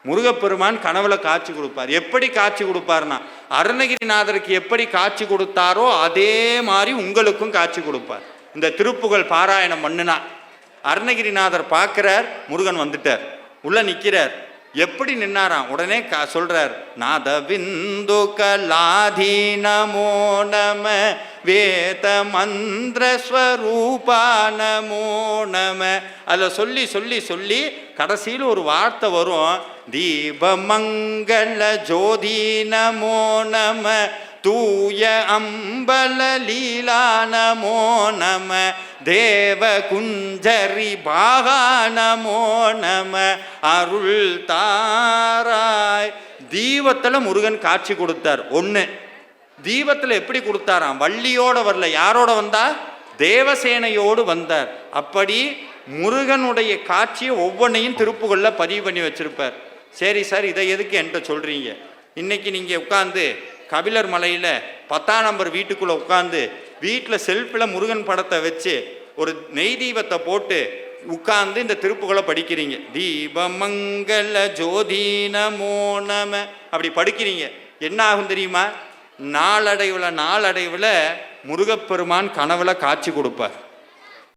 முருகப்பெருமான் கனவுல காட்சி கொடுப்பார். எப்படி காட்சி கொடுப்பார்னா, அருணகிரிநாதருக்கு எப்படி காட்சி கொடுத்தாரோ அதே மாதிரி உங்களுக்கும் காட்சி கொடுப்பார். இந்த திருப்புகழ் பாராயணம் பண்ணுனா அருணகிரிநாதர் பார்க்கிறார், முருகன் வந்துட்டார், உள்ள நிற்கிறார். எப்படி நின்னாராம்? உடனே சொல்றார், நாதவிந்து கலாதி நமோ நம வேத மந்திர ஸ்வரூபா நமோ நம. அதில் சொல்லி சொல்லி சொல்லி கடைசியில் ஒரு வார்த்தை வரும், தீபமங்கள ஜோதி நமோ நம தூய அம்பல லீலா நமோ நம தேவ குஞ்சரி பாகா நமோ நம அருள் தாராய். தீபத்தில் முருகன் காட்சி கொடுத்தார். ஒன்று, தீபத்தில் எப்படி கொடுத்தாராம்? வள்ளியோட வரல, யாரோட வந்தா? தேவசேனையோடு வந்தார். அப்படி முருகனுடைய காட்சியை ஒவ்வொன்றையும் திருப்புகழில் பதிவு பண்ணி வச்சிருப்பார். சரி சார், இதை எதுக்கு என்கிட்ட சொல்கிறீங்க? இன்னைக்கு நீங்கள் உட்காந்து கபிலர் மலையில் 10ஆம் நம்பர் வீட்டுக்குள்ளே உட்காந்து வீட்டில் செல்ஃபில் முருகன் படத்தை வச்சு ஒரு நெய் தீபத்தை போட்டு உட்கார்ந்து இந்த திருப்புகளை படிக்கிறீங்க. தீபமங்கள ஜோதி நமோ நம அப்படி படிக்கிறீங்க. என்ன ஆகும் தெரியுமா? நாளடைவில் முருகப்பெருமான் கனவுல காட்சி கொடுப்பார்.